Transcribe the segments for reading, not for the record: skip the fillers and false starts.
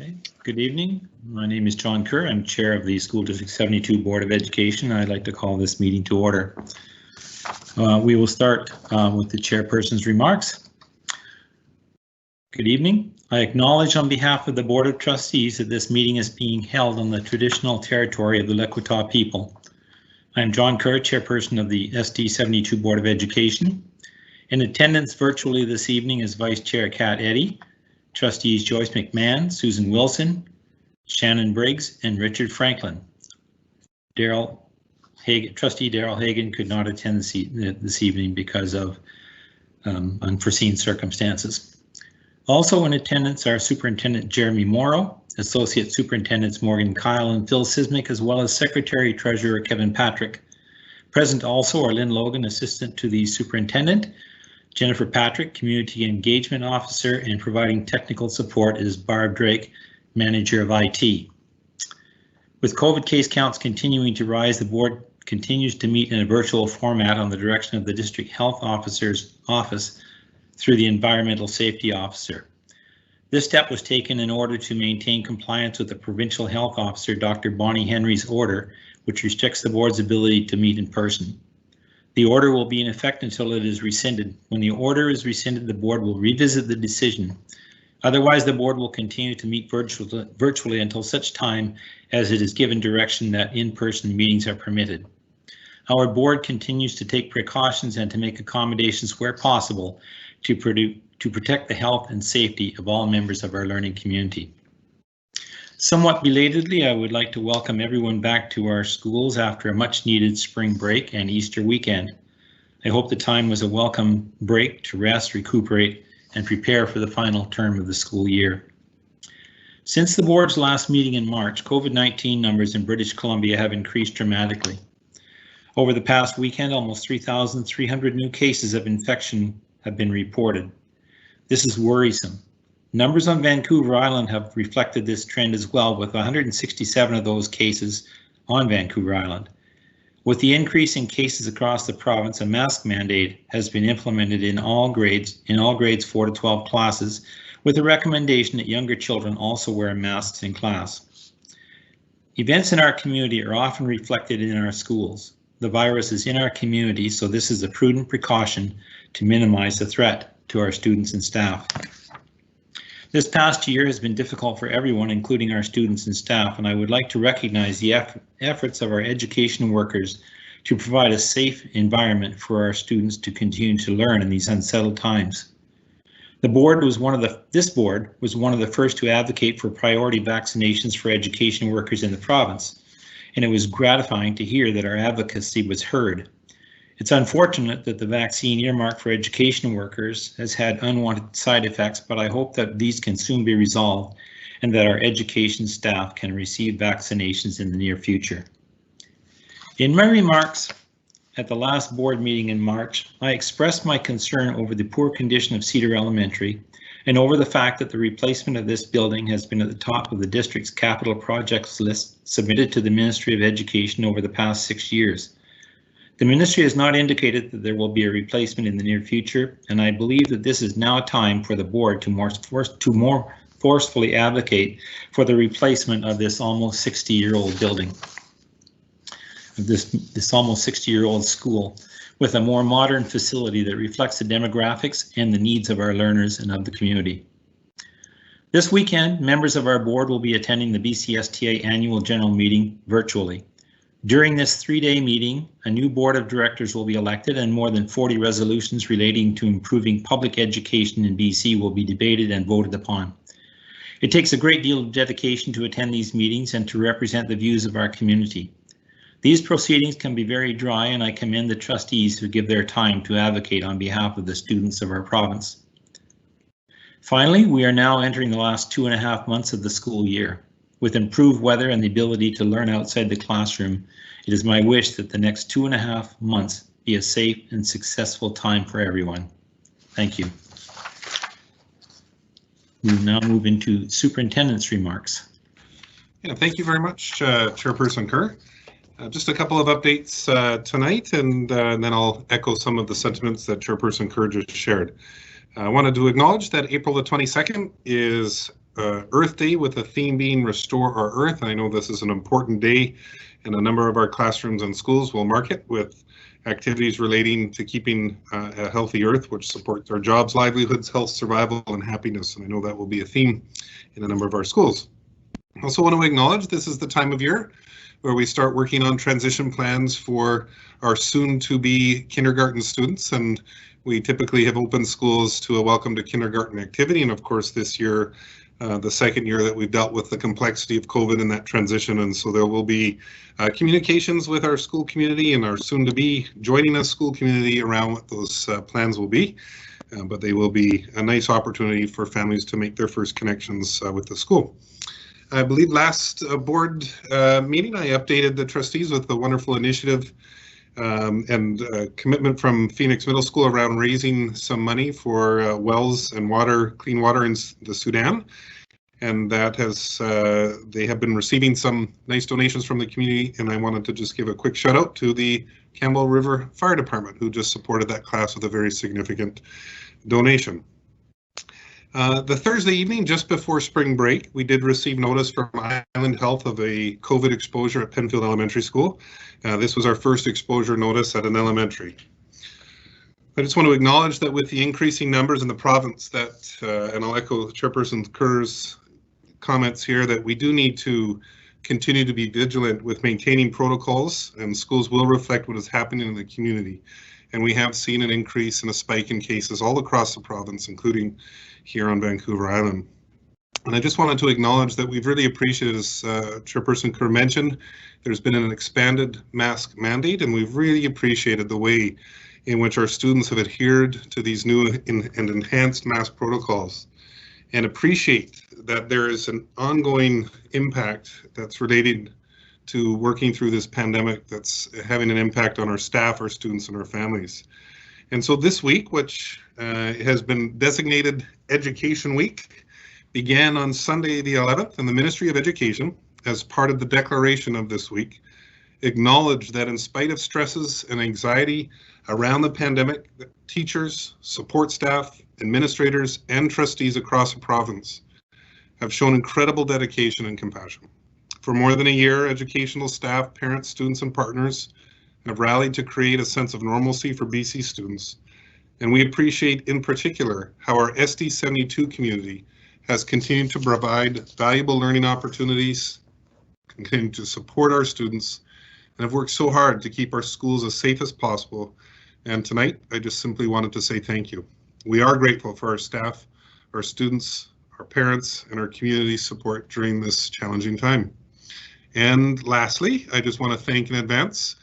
Okay. Good evening. My name is John Kerr. I'm Chair of the School District 72 Board of Education. I'd like to call this meeting to order. We will start with the chairperson's remarks. Good evening. I acknowledge on behalf of the Board of Trustees that this meeting is being held on the traditional territory of the Lekota people. I'm John Kerr, Chairperson of the SD 72 Board of Education. In attendance virtually this evening is Vice Chair Kat Eddy, Trustees Joyce McMahon, Susan Wilson, Shannon Briggs, and Richard Franklin. Trustee Daryl Hagan could not attend this evening because of unforeseen circumstances. Also in attendance are Superintendent Jeremy Morrow, Associate Superintendents Morgan Kyle and Phil Sismic, as well as Secretary Treasurer Kevin Patrick. Present also are Lynn Logan, Assistant to the Superintendent, Jennifer Patrick, Community Engagement Officer, and providing technical support is Barb Drake, Manager of IT. With COVID case counts continuing to rise, the board continues to meet in a virtual format on the direction of the District Health Officer's office through the Environmental Safety Officer. This step was taken in order to maintain compliance with the Provincial Health Officer, Dr. Bonnie Henry's order, which restricts the board's ability to meet in person. The order will be in effect until it is rescinded. When the order is rescinded, the board will revisit the decision. Otherwise, the board will continue to meet virtually until such time as it is given direction that in-person meetings are permitted. Our board continues to take precautions and to make accommodations where possible to protect the health and safety of all members of our learning community. Somewhat belatedly, I would like to welcome everyone back to our schools after a much needed spring break and Easter weekend. I hope the time was a welcome break to rest, recuperate, and prepare for the final term of the school year. Since the board's last meeting in March, COVID-19 numbers in British Columbia have increased dramatically. Over the past weekend, almost 3,300 new cases of infection have been reported. This is worrisome. Numbers on Vancouver Island have reflected this trend as well, with 167 of those cases on Vancouver Island. With the increase in cases across the province, a mask mandate has been implemented in all grades 4 to 12 classes, with a recommendation that younger children also wear masks in class. Events in our community are often reflected in our schools. The virus is in our community, so this is a prudent precaution to minimize the threat to our students and staff. This past year has been difficult for everyone, including our students and staff, and I would like to recognize the efforts of our education workers to provide a safe environment for our students to continue to learn in these unsettled times. This board was one of the first to advocate for priority vaccinations for education workers in the province, and it was gratifying to hear that our advocacy was heard. It's unfortunate that the vaccine earmarked for education workers has had unwanted side effects, but I hope that these can soon be resolved and that our education staff can receive vaccinations in the near future. In my remarks at the last board meeting in March, I expressed my concern over the poor condition of Cedar Elementary and over the fact that the replacement of this building has been at the top of the district's capital projects list submitted to the Ministry of Education over the past 6 years. The ministry has not indicated that there will be a replacement in the near future, and I believe that this is now time for the board to more forcefully advocate for the replacement of this almost 60-year-old building, this almost 60-year-old school, with a more modern facility that reflects the demographics and the needs of our learners and of the community. This weekend, members of our board will be attending the BCSTA annual general meeting virtually. During this 3-day meeting, a new board of directors will be elected and more than 40 resolutions relating to improving public education in BC will be debated and voted upon. It takes a great deal of dedication to attend these meetings and to represent the views of our community. These proceedings can be very dry, and I commend the trustees who give their time to advocate on behalf of the students of our province. Finally, we are now entering the last 2.5 months of the school year. With improved weather and the ability to learn outside the classroom, it is my wish that the next 2.5 months be a safe and successful time for everyone. Thank you. We will now move into superintendent's remarks. Yeah, thank you very much, Chairperson Kerr. Just a couple of updates tonight, and then I'll echo some of the sentiments that Chairperson Kerr just shared. I wanted to acknowledge that April the 22nd is Earth Day with the theme being Restore Our Earth. I know this is an important day, and a number of our classrooms and schools will mark it with activities relating to keeping a healthy earth, which supports our jobs, livelihoods, health, survival, and happiness. And I know that will be a theme in a number of our schools. I also want to acknowledge this is the time of year where we start working on transition plans for our soon-to-be kindergarten students, and we typically have opened schools to a welcome to kindergarten activity, and of course this year, the second year that we've dealt with the complexity of COVID and that transition, and so there will be communications with our school community and our soon-to-be joining us school community around what those plans will be, but they will be a nice opportunity for families to make their first connections with the school. I believe last board meeting I updated the trustees with the wonderful initiative and commitment from Phoenix Middle School around raising some money for wells and water, clean water in the Sudan. And that has, they have been receiving some nice donations from the community, and I wanted to just give a quick shout out to the Campbell River Fire Department, who just supported that class with a very significant donation. The Thursday evening, just before spring break, we did receive notice from Island Health of a COVID exposure at Penfield Elementary School. This was our first exposure notice at an elementary. I just want to acknowledge that with the increasing numbers in the province that, and I'll echo Chairperson Kerr's comments here, that we do need to continue to be vigilant with maintaining protocols, and schools will reflect what is happening in the community. And we have seen an increase and a spike in cases all across the province, including here on Vancouver Island. And I just wanted to acknowledge that we've really appreciated, as Chairperson Kerr mentioned, there's been an expanded mask mandate, and we've really appreciated the way in which our students have adhered to these new and enhanced mask protocols, and appreciate that there is an ongoing impact that's related to working through this pandemic that's having an impact on our staff, our students, and our families. And so this week, which has been designated Education Week, began on Sunday the 11th, and the Ministry of Education, as part of the declaration of this week, acknowledged that in spite of stresses and anxiety around the pandemic, teachers, support staff, administrators, and trustees across the province have shown incredible dedication and compassion. For more than a year, educational staff, parents, students, and partners have rallied to create a sense of normalcy for BC students, and we appreciate in particular how our SD72 community has continued to provide valuable learning opportunities, continue to support our students, and have worked so hard to keep our schools as safe as possible. And tonight, I just simply wanted to say thank you. We are grateful for our staff, our students, our parents, and our community support during this challenging time. And lastly, I just want to thank in advance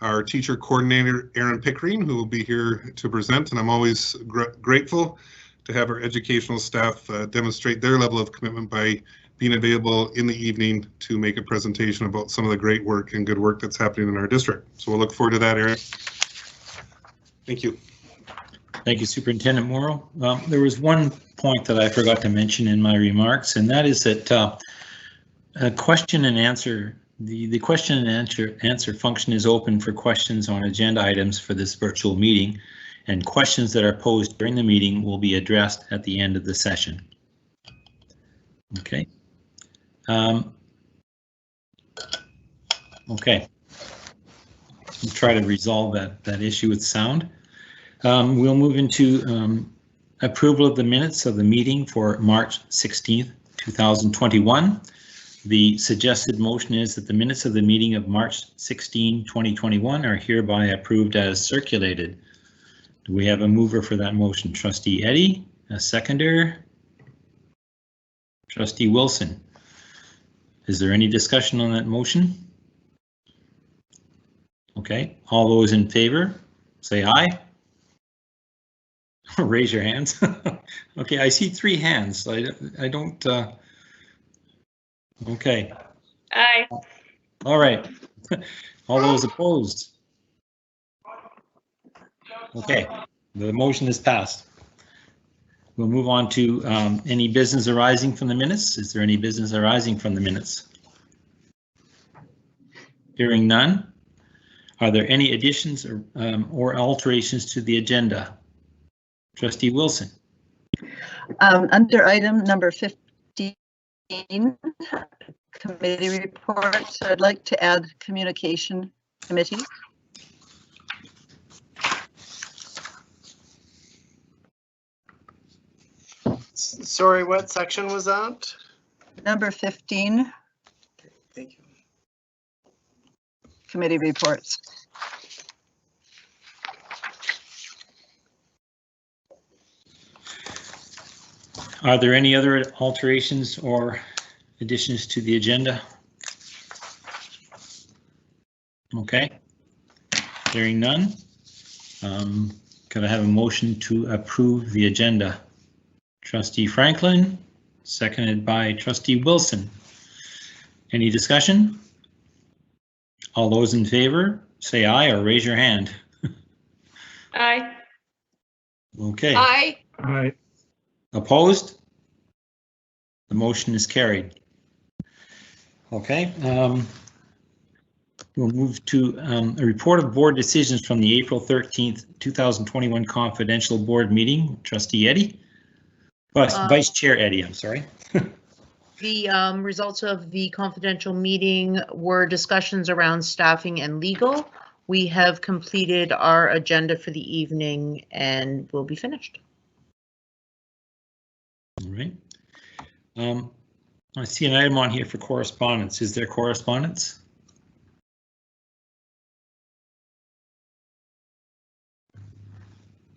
our teacher coordinator, Aaron Pickering, who will be here to present, and I'm always grateful to have our educational staff demonstrate their level of commitment by being available in the evening to make a presentation about some of the great work and good work that's happening in our district. So we'll look forward to that, Aaron. Thank you. Thank you, Superintendent Morrow. There was one point that I forgot to mention in my remarks, and that is that a question and answer, the question and answer function is open for questions on agenda items for this virtual meeting, and questions that are posed during the meeting will be addressed at the end of the session. Okay. Okay. We'll try to resolve that issue with sound. We'll move into approval of the minutes of the meeting for March 16th, 2021. The suggested motion is that the minutes of the meeting of March 16, 2021 are hereby approved as circulated. Do we have a mover for that motion? Trustee Eddy, a seconder? Trustee Wilson. Is there any discussion on that motion? Okay, all those in favor, say aye. Raise your hands. Okay, I see 3 hands. I don't. Okay. Aye. All right. All those opposed? Okay, the motion is passed. We'll move on to any business arising from the minutes. Is there any business arising from the minutes? Hearing none. Are there any additions or alterations to the agenda? Trustee Wilson. Under item number 15, committee reports. I'd like to add communication committee. Sorry, what section was that? Number 15. Okay, thank you. Committee reports. Are there any other alterations or additions to the agenda? Okay. Hearing none. Could I have a motion to approve the agenda? Trustee Franklin, seconded by Trustee Wilson. Any discussion? All those in favor, say aye or raise your hand. Aye. Okay. Aye. Aye. Opposed? The motion is carried. Okay. We'll move to a report of board decisions from the April 13th, 2021 confidential board meeting. Trustee Eddy? Vice Chair Eddy, I'm sorry. The results of the confidential meeting were discussions around staffing and legal. We have completed our agenda for the evening and we'll be finished. All right. I see an item on here for correspondence. Is there correspondence?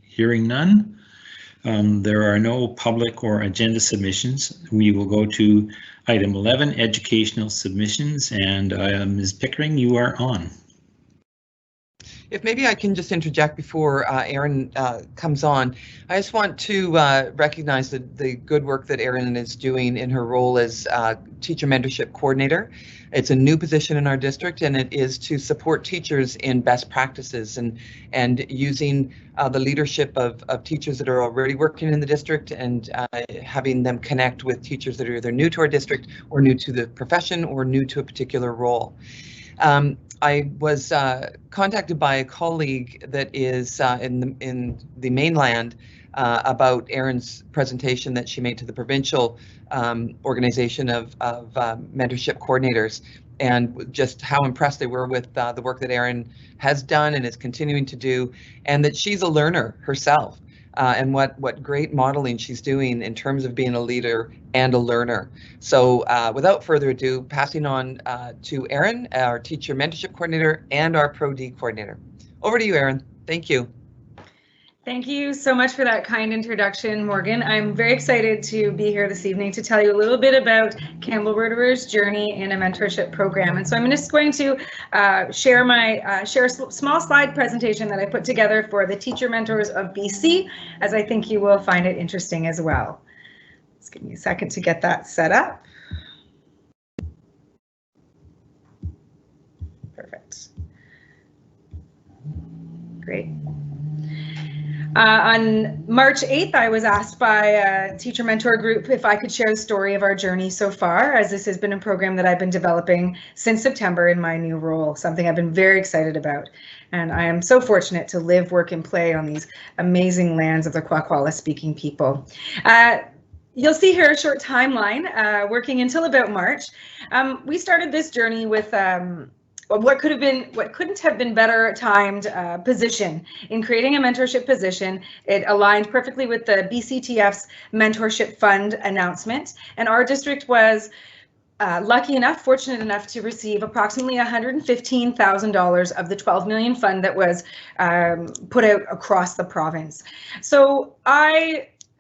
Hearing none. There are no public or agenda submissions. We will go to item 11, educational submissions, and Ms. Pickering, you are on. If maybe I can just interject before Erin comes on, I just want to recognize the good work that Erin is doing in her role as teacher mentorship coordinator. It's a new position in our district, and it is to support teachers in best practices and using the leadership of teachers that are already working in the district and having them connect with teachers that are either new to our district or new to the profession or new to a particular role. I was contacted by a colleague that is in the mainland about Erin's presentation that she made to the provincial organization of mentorship coordinators, and just how impressed they were with the work that Erin has done and is continuing to do, and that she's a learner herself. And what great modeling she's doing in terms of being a leader and a learner. So without further ado, passing on to Erin, our teacher mentorship coordinator and our Pro-D coordinator. Over to you, Erin. Thank you. Thank you so much for that kind introduction, Morgan. I'm very excited to be here this evening to tell you a little bit about Campbell Roederer's journey in a mentorship program. And so I'm just going to share a small slide presentation that I put together for the teacher mentors of BC, as I think you will find it interesting as well. Just give me a second to get that set up. Perfect. Great. On March 8th, I was asked by a teacher mentor group if I could share the story of our journey so far, as this has been a program that I've been developing since September in my new role, something I've been very excited about. And I am so fortunate to live, work, and play on these amazing lands of the Kwakwala speaking people. You'll see here a short timeline working until about March. We started this journey with what couldn't have been better timed position in creating a mentorship position. It aligned perfectly with the BCTF's mentorship fund announcement, and our district was fortunate enough to receive approximately $115,000 of the $12 million fund that was put out across the province. So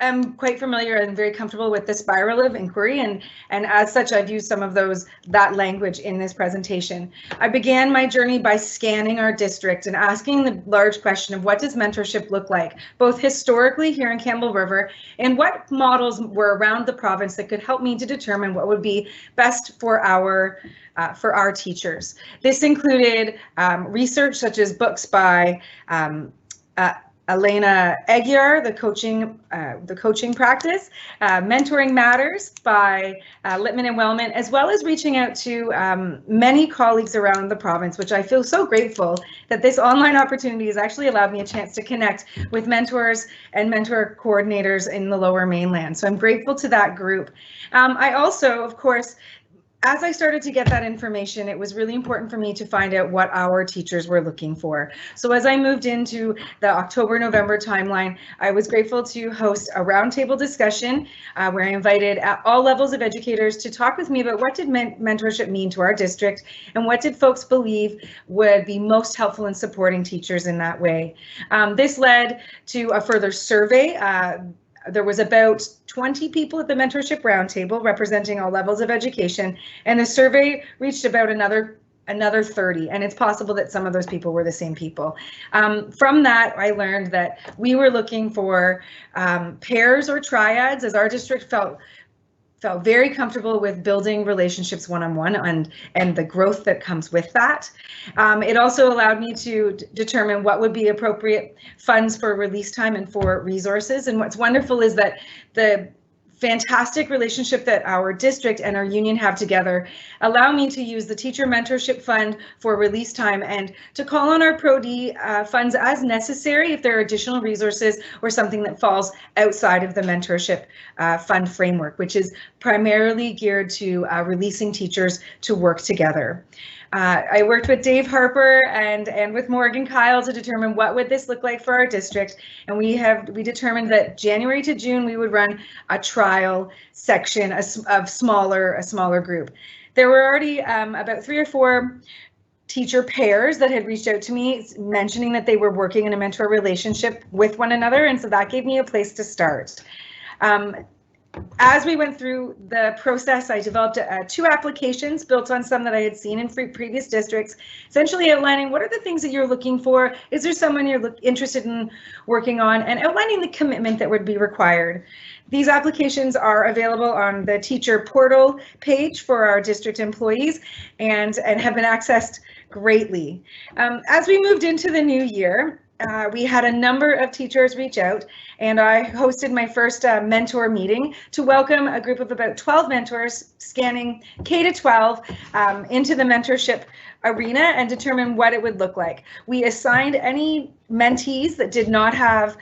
I'm quite familiar and very comfortable with the spiral of inquiry, and as such, I've used some of that language in this presentation. I began my journey by scanning our district and asking the large question of what does mentorship look like, both historically here in Campbell River, and what models were around the province that could help me to determine what would be best for our teachers. This included research such as books by Elena Aguiar, the coaching practice, Mentoring Matters by Littman and Wellman, as well as reaching out to many colleagues around the province, which I feel so grateful that this online opportunity has actually allowed me a chance to connect with mentors and mentor coordinators in the Lower Mainland. So I'm grateful to that group. I also, of course, as I started to get that information, it was really important for me to find out what our teachers were looking for. So as I moved into the October-November timeline, I was grateful to host a roundtable discussion where I invited all levels of educators to talk with me about what did mentorship mean to our district and what did folks believe would be most helpful in supporting teachers in that way. This led to a further survey. There was about 20 people at the mentorship roundtable representing all levels of education, and the survey reached about another 30, and it's possible that some of those people were the same people. From that, I learned that we were looking for pairs or triads, as our district felt very comfortable with building relationships one-on-one and the growth that comes with that. It also allowed me to determine what would be appropriate funds for release time and for resources. And what's wonderful is that the fantastic relationship that our district and our union have together allow me to use the teacher mentorship fund for release time and to call on our Pro-D funds as necessary if there are additional resources or something that falls outside of the mentorship fund framework, which is primarily geared to releasing teachers to work together. I worked with Dave Harper and with Morgan Kyle to determine what would this look like for our district, and we determined that January to June we would run a trial section of a smaller group. There were already about 3 or 4 teacher pairs that had reached out to me mentioning that they were working in a mentor relationship with one another, and so that gave me a place to start. As we went through the process, I developed 2 applications built on some that I had seen in previous districts, essentially outlining what are the things that you're looking for, is there someone you're interested in working on, and outlining the commitment that would be required. These applications are available on the teacher portal page for our district employees and have been accessed greatly. As we moved into the new year, we had a number of teachers reach out, and I hosted my first mentor meeting to welcome a group of about 12 mentors scanning K to 12 into the mentorship arena and determine what it would look like. We assigned any mentees that did not have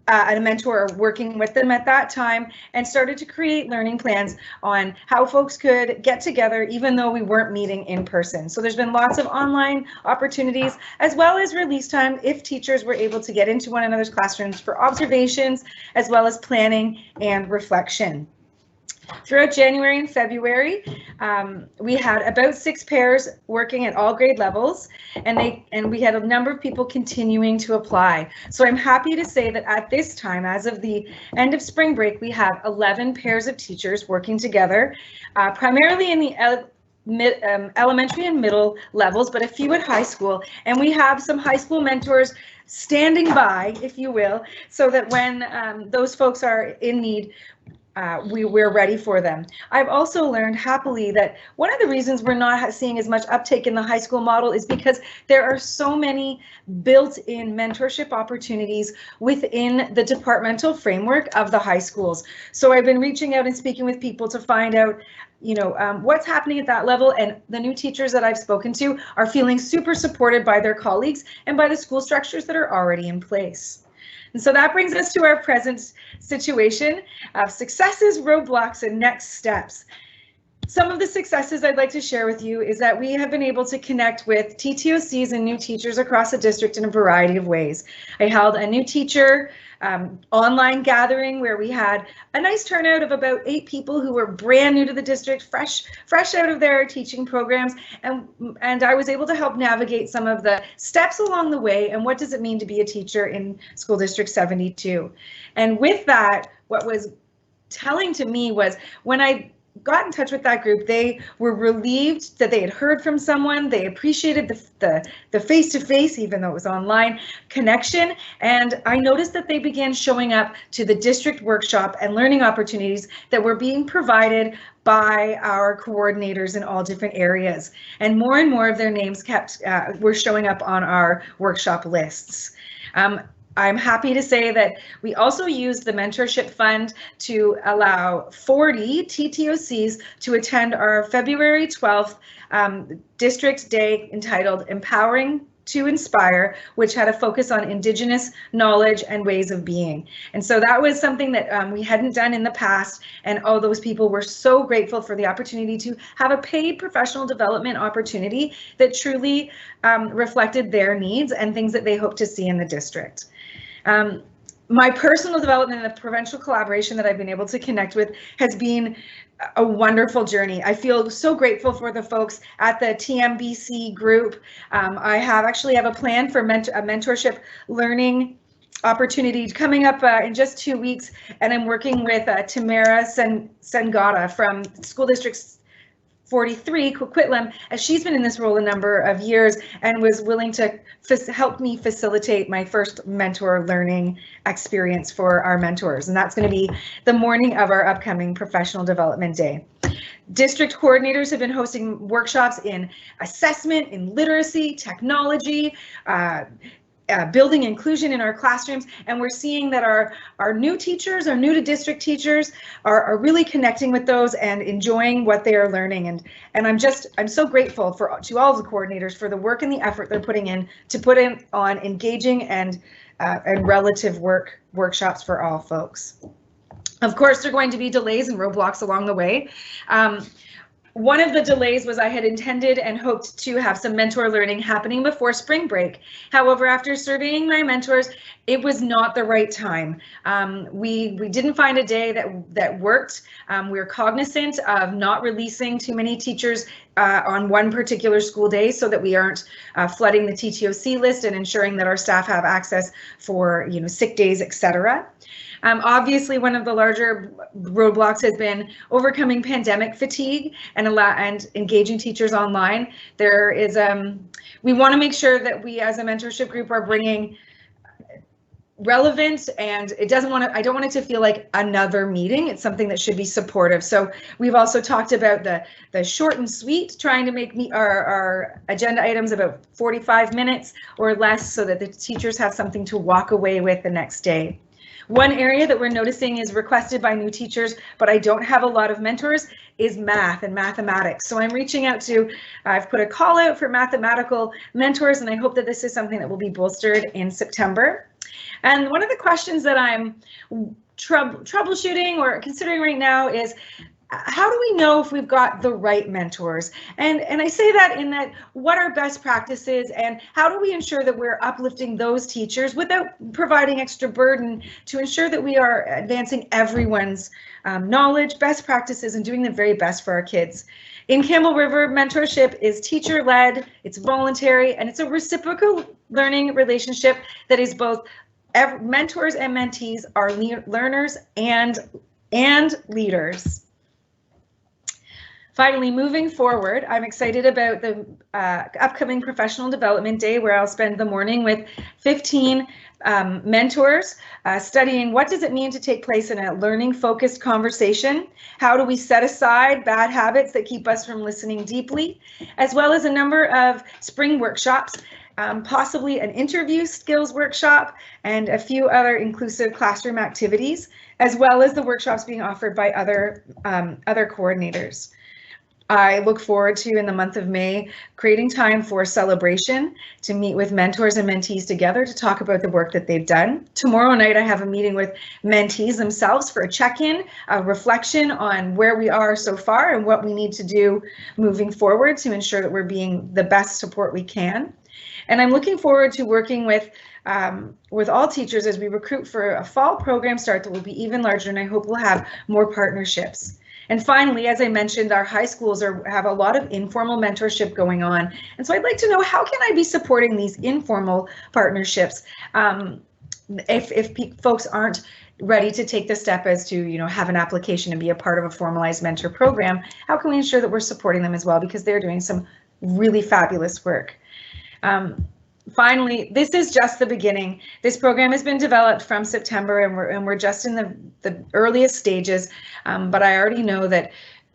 a mentor working with them at that time and started to create learning plans on how folks could get together even though we weren't meeting in person. So there's been lots of online opportunities as well as release time if teachers were able to get into one another's classrooms for observations as well as planning and reflection. Throughout January and February, we had about 6 pairs working at all grade levels, and we had a number of people continuing to apply. So I'm happy to say that at this time, as of the end of spring break, we have 11 pairs of teachers working together, primarily in the elementary and middle levels, but a few at high school, and we have some high school mentors standing by, if you will, so that when those folks are in need, we're ready for them. I've also learned happily that one of the reasons we're not seeing as much uptake in the high school model is because there are so many built-in mentorship opportunities within the departmental framework of the high schools. So I've been reaching out and speaking with people to find out, you know, what's happening at that level, and the new teachers that I've spoken to are feeling super supported by their colleagues and by the school structures that are already in place. And so that brings us to our present situation of successes, roadblocks, and next steps. Some of the successes I'd like to share with you is that we have been able to connect with TTOCs and new teachers across the district in a variety of ways. I held a new teacher online gathering where we had a nice turnout of about 8 people who were brand new to the district, fresh out of their teaching programs, and I was able to help navigate some of the steps along the way and what does it mean to be a teacher in School District 72. And with that, what was telling to me was when I got in touch with that group, they were relieved that they had heard from someone. They appreciated the face-to-face, even though it was online, connection. And I noticed that they began showing up to the district workshop and learning opportunities that were being provided by our coordinators in all different areas. And more of their names were showing up on our workshop lists. I'm happy to say that we also used the mentorship fund to allow 40 TTOCs to attend our February 12th District Day entitled Empowering to Inspire, which had a focus on Indigenous knowledge and ways of being. And so that was something that we hadn't done in the past. And all those people were so grateful for the opportunity to have a paid professional development opportunity that truly reflected their needs and things that they hope to see in the district. My personal development and the provincial collaboration that I've been able to connect with has been a wonderful journey. I feel so grateful for the folks at the TMBC group. I actually have a plan for a mentorship learning opportunity coming up in just 2 weeks, and I'm working with Tamara Sengata from School District 43, Coquitlam, as she's been in this role a number of years and was willing to help me facilitate my first mentor learning experience for our mentors. And that's going to be the morning of our upcoming professional development day. District coordinators have been hosting workshops in assessment, in literacy, technology, building inclusion in our classrooms, and we're seeing that our new teachers, our new to district teachers are really connecting with those and enjoying what they are learning. And I'm so grateful to all of the coordinators for the work and the effort they're putting in to put in on engaging and relative workshops for all folks. Of course, there are going to be delays and roadblocks along the way. One of the delays was I had intended and hoped to have some mentor learning happening before spring break. However, after surveying my mentors, it was not the right time. We didn't find a day that worked. We're cognizant of not releasing too many teachers on one particular school day so that we aren't flooding the TTOC list and ensuring that our staff have access for sick days, etc. Obviously, one of the larger roadblocks has been overcoming pandemic fatigue and engaging teachers online. There is, we want to make sure that we as a mentorship group are bringing relevant, and I don't want it to feel like another meeting. It's something that should be supportive. So we've also talked about the short and sweet, trying to make our agenda items about 45 minutes or less so that the teachers have something to walk away with the next day. One area that we're noticing is requested by new teachers, but I don't have a lot of mentors, is math and mathematics. So I'm reaching out I've put a call out for mathematical mentors, and I hope that this is something that will be bolstered in September. And one of the questions that I'm troubleshooting or considering right now is, how do we know if we've got the right mentors? And I say that in that, what are best practices and how do we ensure that we're uplifting those teachers without providing extra burden to ensure that we are advancing everyone's knowledge, best practices, and doing the very best for our kids. In Campbell River, mentorship is teacher-led, it's voluntary, and it's a reciprocal learning relationship that is both mentors and mentees are learners and leaders. Finally, moving forward, I'm excited about the upcoming Professional Development Day, where I'll spend the morning with 15 mentors studying what does it mean to take place in a learning-focused conversation, how do we set aside bad habits that keep us from listening deeply, as well as a number of spring workshops, possibly an interview skills workshop, and a few other inclusive classroom activities, as well as the workshops being offered by other coordinators. I look forward to, in the month of May, creating time for celebration, to meet with mentors and mentees together to talk about the work that they've done. Tomorrow night, I have a meeting with mentees themselves for a check-in, a reflection on where we are so far and what we need to do moving forward to ensure that we're being the best support we can. And I'm looking forward to working with all teachers as we recruit for a fall program start that will be even larger, and I hope we'll have more partnerships. And finally, as I mentioned, our high schools have a lot of informal mentorship going on. And so I'd like to know, how can I be supporting these informal partnerships if folks aren't ready to take the step as to have an application and be a part of a formalized mentor program? How can we ensure that we're supporting them as well, because they're doing some really fabulous work? Finally, this is just the beginning. This program has been developed from September, and we're just in the earliest stages, but I already know that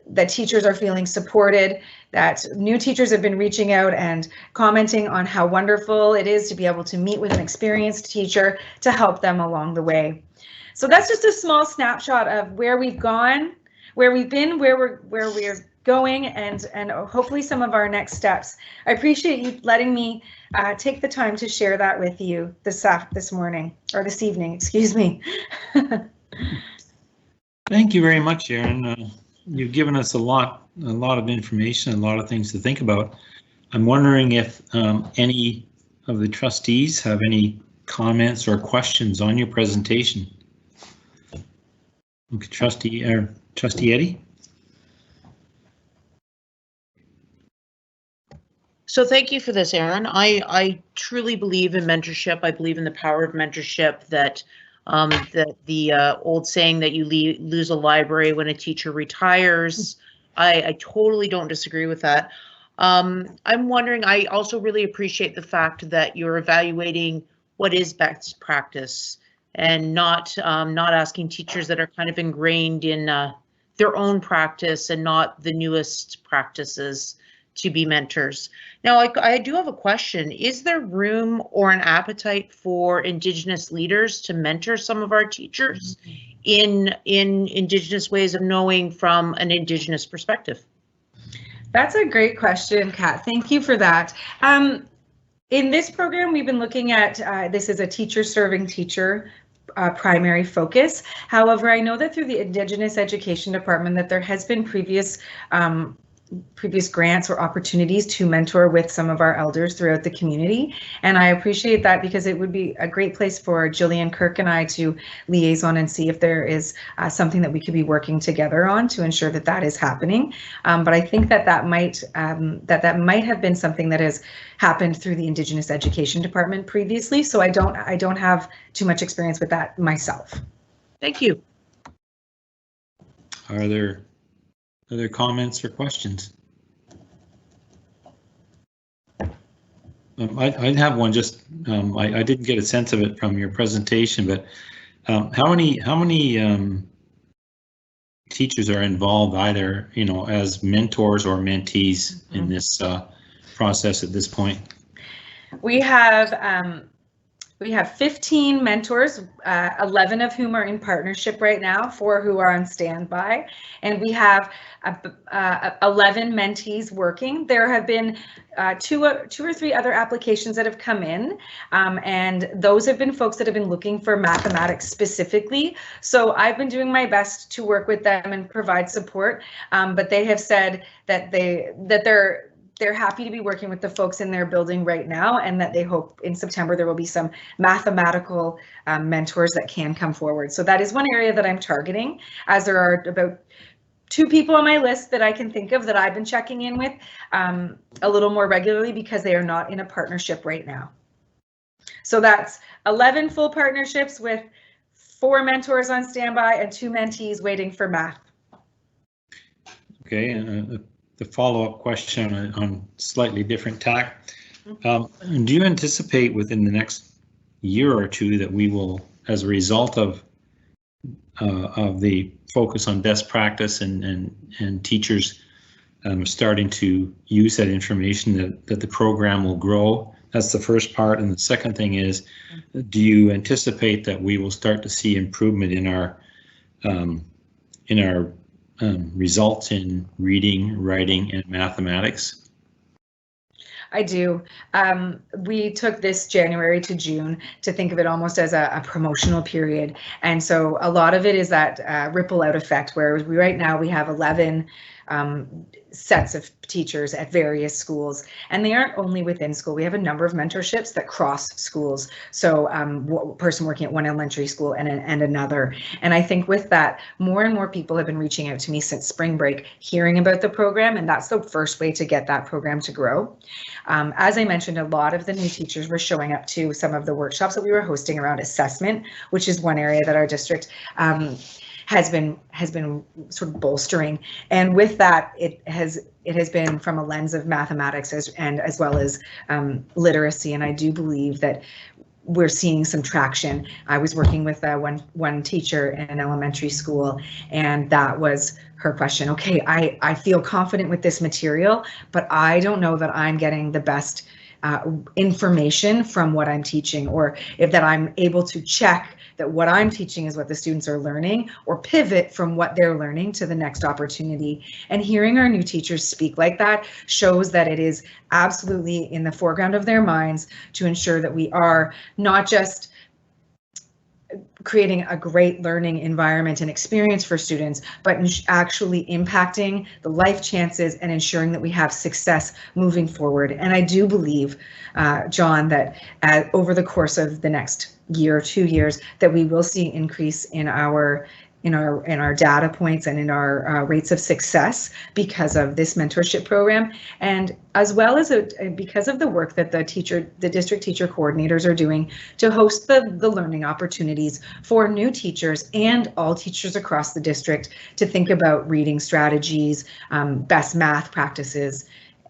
that teachers are feeling supported, that new teachers have been reaching out and commenting on how wonderful it is to be able to meet with an experienced teacher to help them along the way. So that's just a small snapshot of where we've gone, where we've been, where we're going, and hopefully some of our next steps. I appreciate you letting me take the time to share that with you this morning, or this evening, excuse me. Thank you very much, Erin. You've given us a lot of information, a lot of things to think about. I'm wondering if any of the trustees have any comments or questions on your presentation. Okay, Trustee Eddie. So thank you for this, Erin. I truly believe in mentorship. I believe in the power of mentorship, that the old saying that you lose a library when a teacher retires. I totally don't disagree with that. I'm wondering, I also really appreciate the fact that you're evaluating what is best practice and not asking teachers that are kind of ingrained in their own practice and not the newest practices to be mentors. Now, I do have a question. Is there room or an appetite for Indigenous leaders to mentor some of our teachers in Indigenous ways of knowing from an Indigenous perspective? That's a great question, Kat. Thank you for that. In this program, we've been looking at, this is a teacher serving teacher primary focus. However, I know that through the Indigenous Education Department that there has been previous grants or opportunities to mentor with some of our elders throughout the community. And I appreciate that, because it would be a great place for Jillian Kirk and I to liaison and see if there is something that we could be working together on to ensure that that is happening. But I think that might have been something that has happened through the Indigenous Education Department previously. So I don't have too much experience with that myself. Thank you. Are there other comments or questions? I have one. Just I didn't get a sense of it from your presentation, but how many teachers are involved, either as mentors or mentees in this process at this point? We have 15 mentors, 11 of whom are in partnership right now, 4 who are on standby, and we have 11 mentees working. There have been two or three other applications that have come in, and those have been folks that have been looking for mathematics specifically. So I've been doing my best to work with them and provide support, but they have said that they're happy to be working with the folks in their building right now, and that they hope in September there will be some mathematical mentors that can come forward. So that is one area that I'm targeting, as there are about 2 people on my list that I can think of that I've been checking in with a little more regularly, because they are not in a partnership right now. So that's 11 full partnerships with 4 mentors on standby and 2 mentees waiting for math. Okay, the follow-up question on slightly different tack. Do you anticipate within the next year or 2 that we will, as a result of the focus on best practice and teachers starting to use that information, that the program will grow? That's the first part. And the second thing is, do you anticipate that we will start to see improvement in our results in reading, writing, and mathematics? I do. We took this January to June to think of it almost as a promotional period. And so a lot of it is that ripple out effect, where right now we have 11 sets of teachers at various schools, and they aren't only within school. We have a number of mentorships that cross schools. So a person working at one elementary school and another. And I think with that, more and more people have been reaching out to me since spring break, hearing about the program, and that's the first way to get that program to grow. As I mentioned, a lot of the new teachers were showing up to some of the workshops that we were hosting around assessment, which is one area that our district has been sort of bolstering. And with that, it has been from a lens of mathematics as well as literacy. And I do believe that we're seeing some traction. I was working with one teacher in an elementary school, and that was her question. Okay, I feel confident with this material, but I don't know that I'm getting the best information from what I'm teaching, or if that I'm able to check that what I'm teaching is what the students are learning, or pivot from what they're learning to the next opportunity. And hearing our new teachers speak like that shows that it is absolutely in the foreground of their minds to ensure that we are not just creating a great learning environment and experience for students, but actually impacting the life chances and ensuring that we have success moving forward. And I do believe, John, that over the course of the next year or 2 years, that we will see increase in our data points and in our rates of success because of this mentorship program, and as well as because of the work that the district teacher coordinators are doing to host the learning opportunities for new teachers and all teachers across the district to think about reading strategies, best math practices,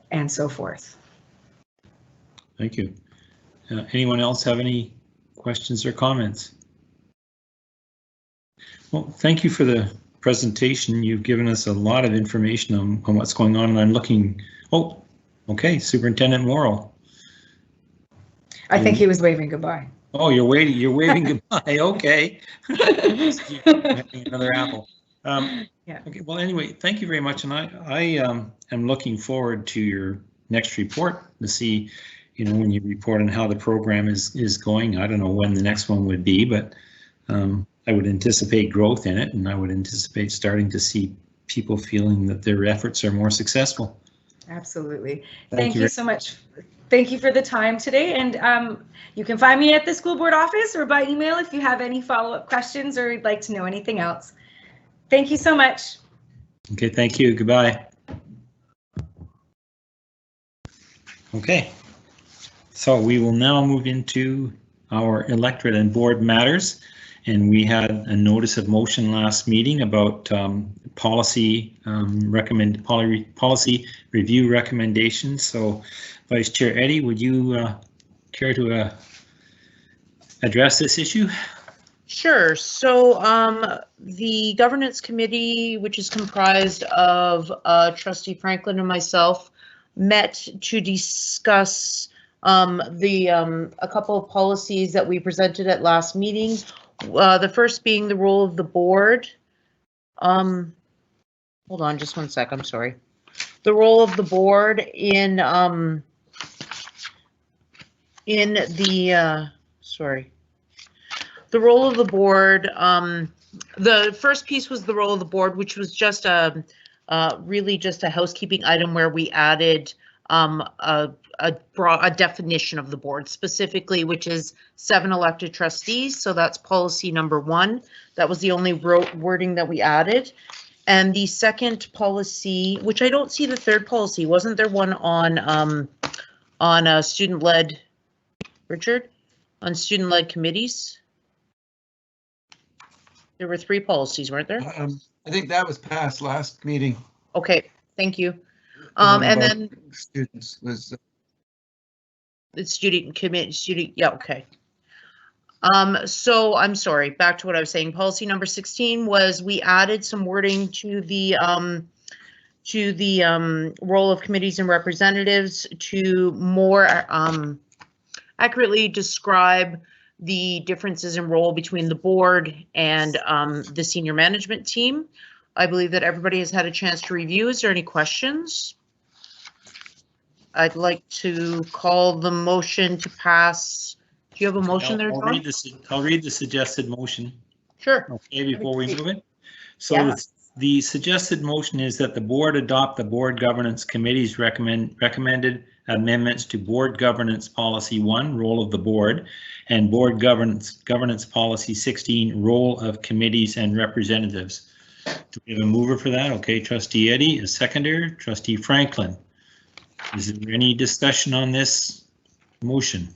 and so forth. Thank you. Anyone else have any questions or comments? Well, thank you for the presentation. You've given us a lot of information on what's going on, and I'm looking. Oh, okay, Superintendent Morrow. I think he was waving goodbye. Oh, you're waving goodbye. Okay. Another apple. Yeah. Okay. Well, anyway, thank you very much, and I am looking forward to your next report to see, when you report on how the program is going. I don't know when the next one would be, but I would anticipate growth in it, and I would anticipate starting to see people feeling that their efforts are more successful. Absolutely. Thank you so much. Thank you for the time today, and you can find me at the school board office or by email if you have any follow-up questions or you'd like to know anything else. Thank you so much. Okay, thank you. Goodbye. Okay, so we will now move into our electorate and board matters. And we had a notice of motion last meeting about policy review recommendations. So, Vice Chair Eddie, would you care to address this issue? Sure. So the governance committee, which is comprised of Trustee Franklin and myself, met to discuss a couple of policies that we presented at last meeting. The first being the role of the board. Hold on just one sec, I'm sorry. The role of the board in the, the role of the board, the first piece was the role of the board, which was just really just a housekeeping item where we added a definition of the board specifically, which is 7 elected trustees. So that's policy number 1. That was the only wording that we added. And the second policy, which I don't see the third policy, wasn't there one on student-led, Richard, on student-led committees? There were 3 policies, weren't there? I think that was passed last meeting. Okay, thank you. And then students was the student committee, yeah, okay. So I'm sorry, back to what I was saying. Policy number 16 was we added some wording to the role of committees and representatives to more accurately describe the differences in role between the board and the senior management team. I believe that everybody has had a chance to review. Is there any questions? I'd like to call the motion to pass. Do you have a motion there, John? I'll read the suggested motion. Sure. Okay, before we move it. So Yeah. the suggested motion is that the board adopt the board governance committee's recommended amendments to board governance policy 1, role of the board, and board governance policy 16, role of committees and representatives. Do we have a mover for that? Okay, Trustee Eddy, a seconder. Trustee Franklin. Is there any discussion on this motion?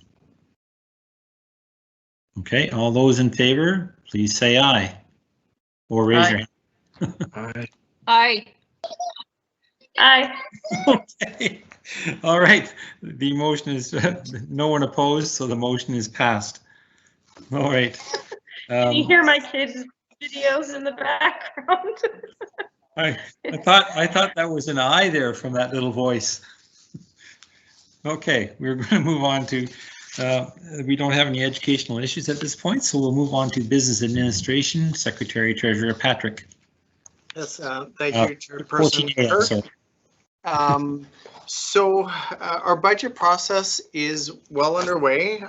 Okay, all those in favor, please say aye. Or raise your hand. Aye. Aye. Okay, all right. The motion is, no one opposed, so the motion is passed. All right. Can you hear my kids' videos in the background? I thought that was an I there from that little voice. Okay, we're going to move on to, we don't have any educational issues at this point, so we'll move on to business administration, Secretary Treasurer Patrick. Yes, thank you, 14 Chairperson AM, Kirk. sorry. So our budget process is well underway.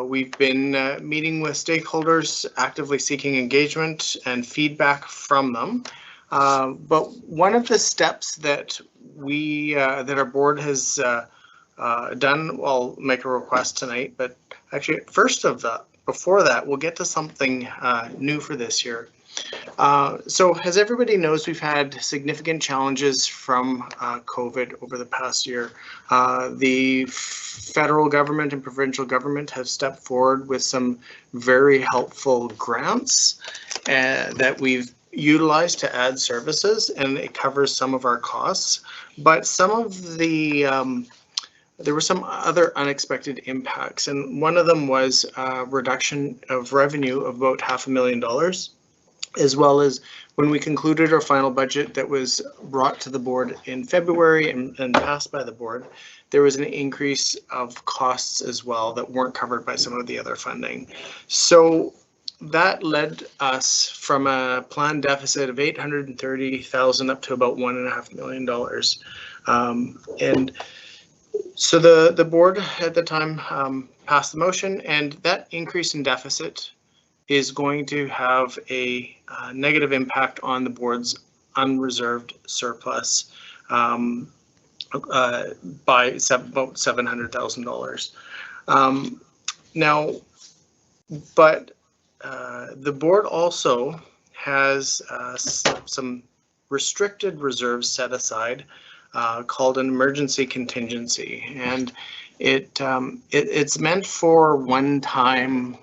We've been meeting with stakeholders, actively seeking engagement and feedback from them. But one of the steps that that our board has done, I'll make a request tonight, but actually before that, we'll get to something new for this year. So as everybody knows, we've had significant challenges from COVID over the past year. The federal government and provincial government have stepped forward with some very helpful grants that we've utilized to add services, and it covers some of our costs. But some of the there were some other unexpected impacts, and one of them was a reduction of revenue of about $500,000. As well as when we concluded our final budget that was brought to the board in February and passed by the board, there was an increase of costs as well that weren't covered by some of the other funding. So that led us from a planned deficit of $830,000 up to about $1.5 million. And so the board at the time passed the motion, and that increase in deficit is going to have a negative impact on the board's unreserved surplus by about $700,000. Now, but the board also has some restricted reserves set aside called an emergency contingency, and it's meant for one-time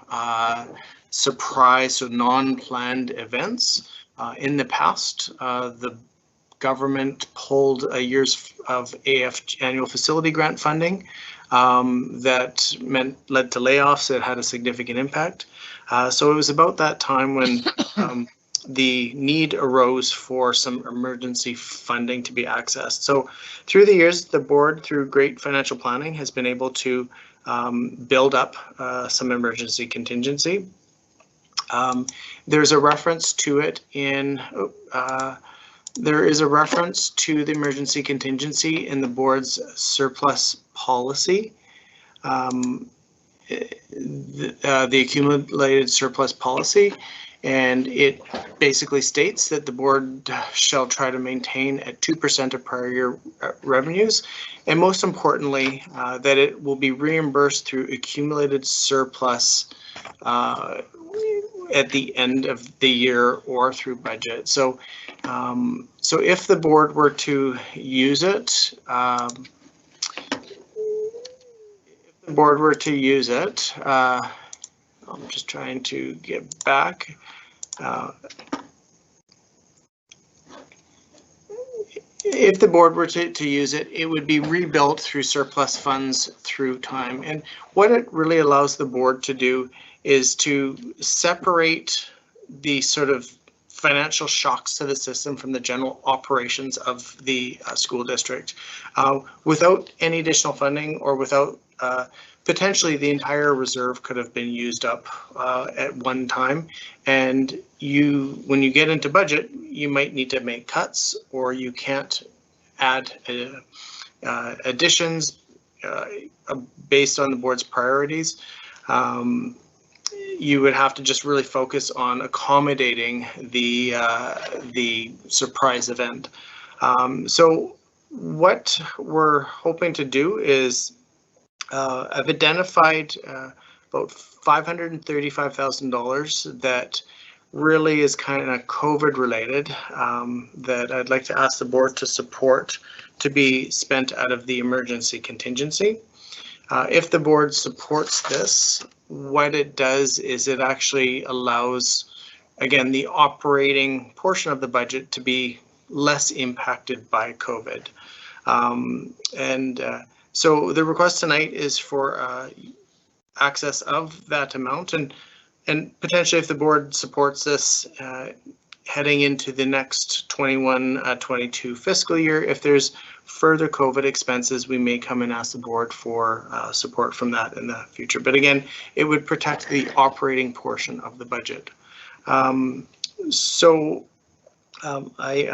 surprise, so non-planned events. In the past, the government pulled a year's of annual facility grant funding that led to layoffs that had a significant impact. So it was about that time when the need arose for some emergency funding to be accessed. So through the years, the board, through great financial planning, has been able to build up some emergency contingency. There's a reference to it in, there is a reference to the emergency contingency in the board's surplus policy. The accumulated surplus policy, and it basically states that the board shall try to maintain at 2% of prior year revenues, and most importantly, that it will be reimbursed through accumulated surplus at the end of the year or through budget. So, so if the board were to use it, I'm just trying to get back. If the board were to use it, it would be rebuilt through surplus funds through time. And what it really allows the board to do is to separate the sort of financial shocks to the system from the general operations of the school district. Without any additional funding, or without potentially the entire reserve could have been used up at one time, and when you get into budget, you might need to make cuts, or you can't add additions based on the board's priorities. You would have to just really focus on accommodating the surprise event. So what we're hoping to do is I've identified about $535,000 that really is kind of COVID related, that I'd like to ask the board to support to be spent out of the emergency contingency. If the board supports this, what it does is it actually allows, again, the operating portion of the budget to be less impacted by COVID. So the request tonight is for access of that amount, and potentially if the board supports this, heading into the next 21-22 fiscal year. If there's further COVID expenses, we may come and ask the board for support from that in the future. But again, it would protect the operating portion of the budget. I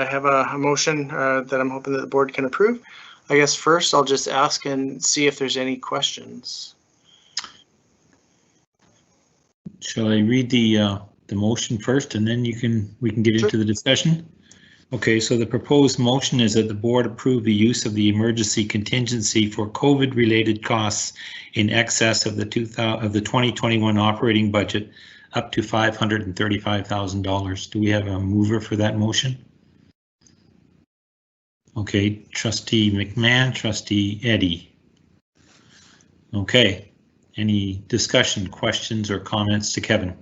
have a motion that I'm hoping that the board can approve. I guess first I'll just ask and see if there's any questions. Shall I read the motion first, and then we can get into the discussion? Okay, so the proposed motion is that the board approve the use of the emergency contingency for COVID-related costs in excess of the 2021 operating budget up to $535,000. Do we have a mover for that motion? Okay, Trustee McMahon, Trustee Eddy. Okay, any discussion, questions, or comments to Kevin?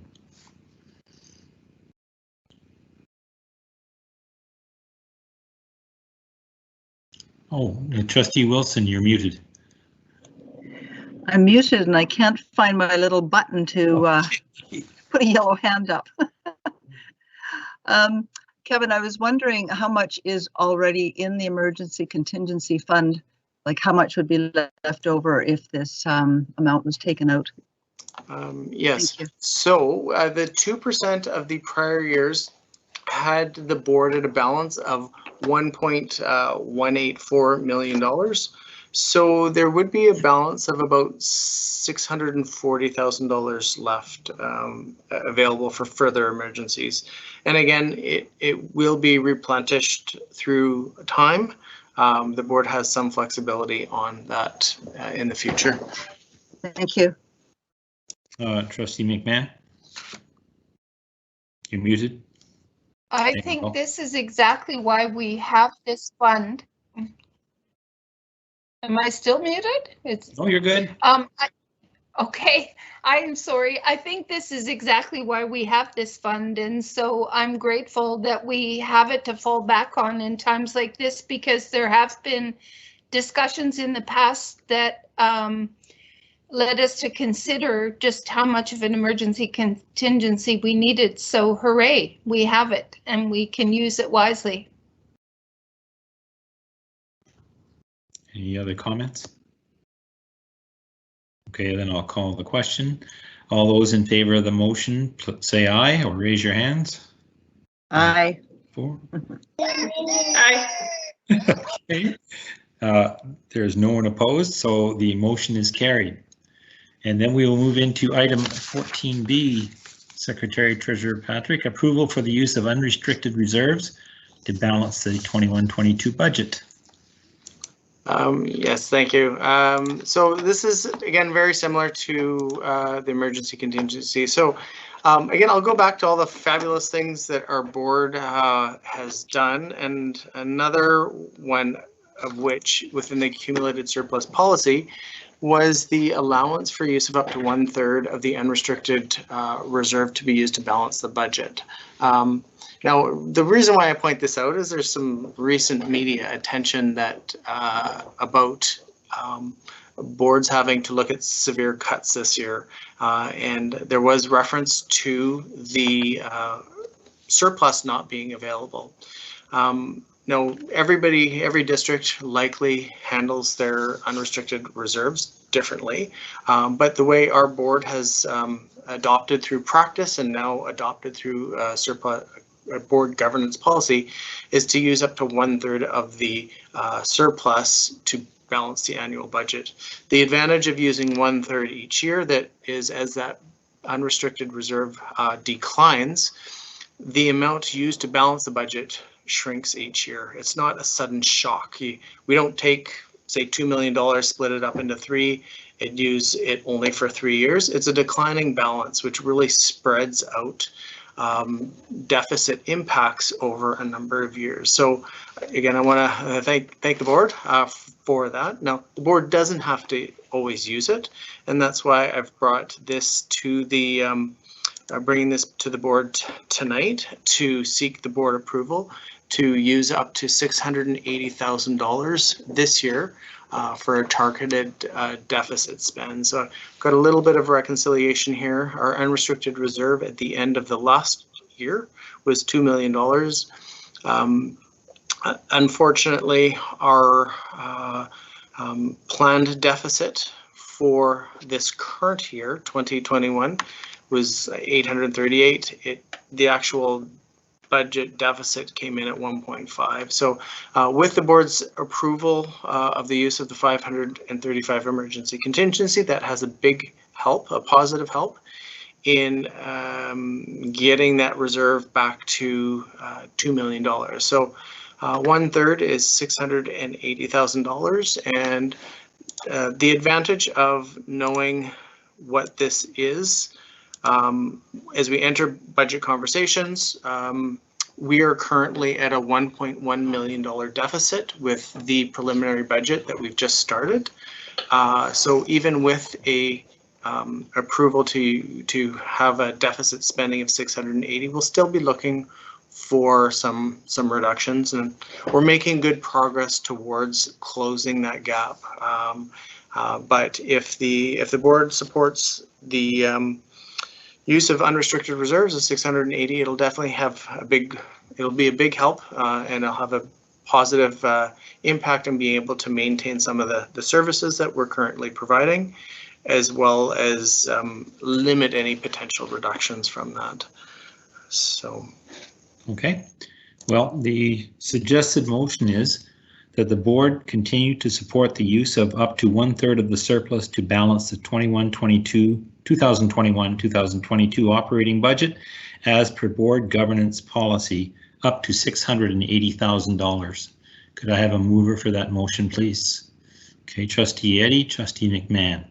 Oh, Trustee Wilson, you're muted. I'm muted and I can't find my little button to put a yellow hand up. Kevin, I was wondering how much is already in the emergency contingency fund? Like how much would be left over if this amount was taken out? Yes, so the 2% of the prior years had the board at a balance of $1.184 million. So there would be a balance of about $640,000 left available for further emergencies. And again, it will be replenished through time. The board has some flexibility on that in the future. Thank you. Trustee McMahon? You're muted. I think this is exactly why we have this fund. Am I still muted? Oh, you're good. Okay, I'm sorry. I think this is exactly why we have this fund, and so I'm grateful that we have it to fall back on in times like this, because there have been discussions in the past that led us to consider just how much of an emergency contingency we needed. So hooray, we have it and we can use it wisely. Any other comments? Okay, then I'll call the question. All those in favor of the motion, say aye or raise your hands. Aye. 4. Aye. Okay. There's no one opposed, so the motion is carried. And then we will move into item 14B, Secretary Treasurer Patrick, approval for the use of unrestricted reserves to balance the 21-22 budget. Yes, thank you. So this is, again, very similar to the emergency contingency. So again, I'll go back to all the fabulous things that our board has done, and another one of which within the accumulated surplus policy was the allowance for use of up to 1/3 of the unrestricted reserve to be used to balance the budget. Now, the reason why I point this out is there's some recent media attention that about boards having to look at severe cuts this year, and there was reference to the surplus not being available. Now, every district likely handles their unrestricted reserves differently, but the way our board has adopted through practice and now adopted through surplus board governance policy is to use up to 1/3 of the surplus to balance the annual budget. The advantage of using 1/3 each year that is, as that unrestricted reserve declines, the amount used to balance the budget shrinks each year. It's not a sudden shock. We don't take, say, $2 million, split it up into 3, and use it only for 3 years. It's a declining balance, which really spreads out deficit impacts over a number of years. So again, I want to thank the board for that. Now, the board doesn't have to always use it, and that's why I've brought this to the bringing this to the board tonight to seek the board approval to use up to $680,000 this year for a targeted deficit spend. So I've got a little bit of reconciliation here. Our unrestricted reserve at the end of the last year was $2 million. Unfortunately, our planned deficit for this current year, 2021, was 838. The actual budget deficit came in at 1.5. So with the board's approval of the use of the 535 emergency contingency, that has a big help, a positive help in getting that reserve back to $2 million. So 1/3 is $680,000, and the advantage of knowing what this is, as we enter budget conversations, we are currently at a $1.1 million deficit with the preliminary budget that we've just started. So even with a approval to have a deficit spending of 680, we'll still be looking for some reductions, and we're making good progress towards closing that gap. But if the board supports the use of unrestricted reserves of 680, it'll definitely have it'll be a big help, and it'll have a positive impact on being able to maintain some of the services that we're currently providing, as well as limit any potential reductions from that. So. Okay, well, the suggested motion is that the board continue to support the use of up to 1/3 of the surplus to balance the 2021-2022 operating budget as per board governance policy, up to $680,000. Could I have a mover for that motion, please? Okay, Trustee Eddy, Trustee McMahon.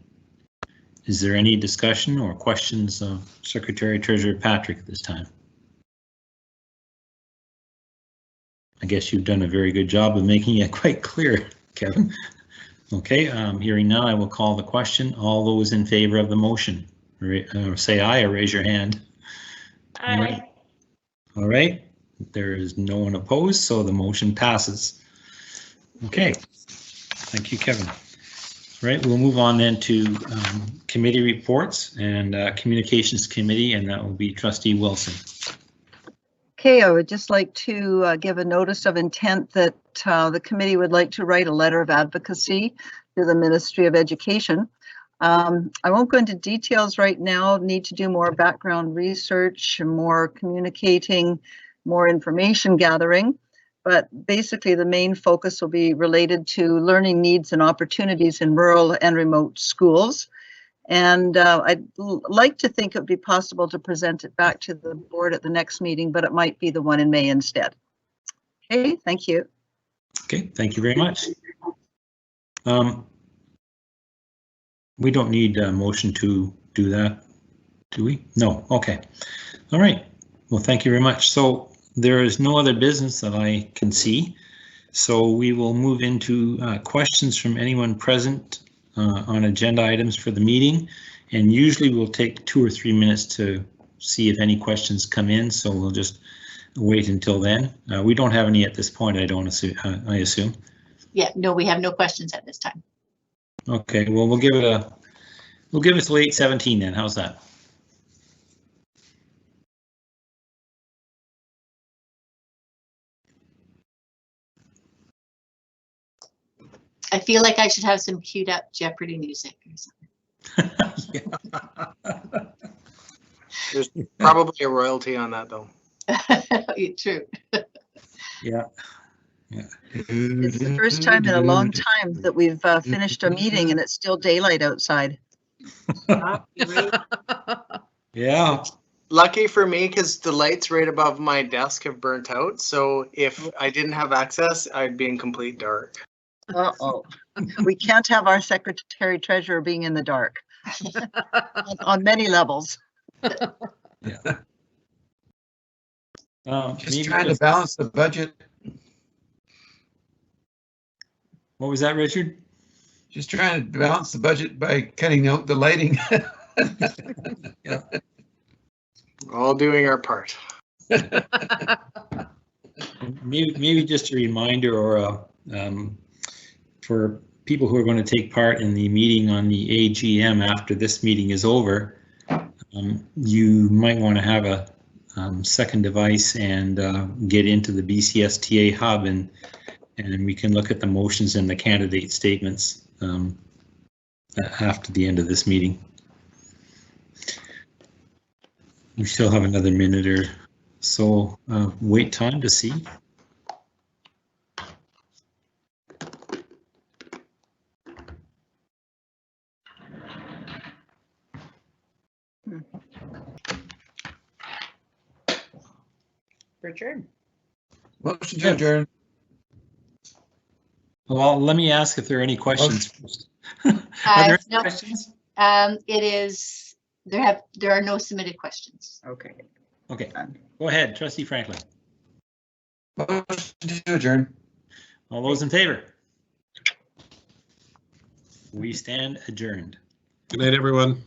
Is there any discussion or questions of Secretary Treasurer Patrick at this time? I guess you've done a very good job of making it quite clear, Kevin. Okay, hearing none, I will call the question. All those in favor of the motion, say aye or raise your hand. Aye. All right, there is no one opposed, so the motion passes. Okay, thank you, Kevin. All right, we'll move on then to committee reports and communications committee, and that will be Trustee Wilson. Okay, I would just like to give a notice of intent that the committee would like to write a letter of advocacy to the Ministry of Education. I won't go into details right now, need to do more background research, more communicating, more information gathering, but basically the main focus will be related to learning needs and opportunities in rural and remote schools. And I'd like to think it would be possible to present it back to the board at the next meeting, but it might be the one in May instead. Okay, thank you. Okay, thank you very much. We don't need a motion to do that, do we? No, okay. All right, well, thank you very much. So there is no other business that I can see. So we will move into questions from anyone present on agenda items for the meeting, and usually we'll take 2 or 3 minutes to see if any questions come in, so we'll just wait until then. We don't have any at this point, I assume. Yeah, no, we have no questions at this time. Okay, well, we'll give it till 8:17 then. How's that? I feel like I should have some queued up Jeopardy music or something. There's probably a royalty on that, though. True. Yeah. It's the first time in a long time that we've finished a meeting and it's still daylight outside. Yeah. Lucky for me, because the lights right above my desk have burnt out. So if I didn't have access, I'd be in complete dark. Uh-oh. We can't have our secretary treasurer being in the dark on many levels. Yeah. Just trying to balance the budget. What was that, Richard? Just trying to balance the budget by cutting out the lighting. Yeah. All doing our part. Maybe just a reminder, or for people who are going to take part in the meeting on the AGM after this meeting is over, you might want to have second device and get into the BCSTA hub, and we can look at the motions and the candidate statements after the end of this meeting. We still have another minute or so wait time to see. Richard? Motion to adjourn. Well, let me ask if there are any questions first. Are there any No, questions? it is, there are no submitted questions. Okay. Okay, go ahead, Trustee Franklin. Motion to adjourn. All those in favor? We stand adjourned. Good night, everyone.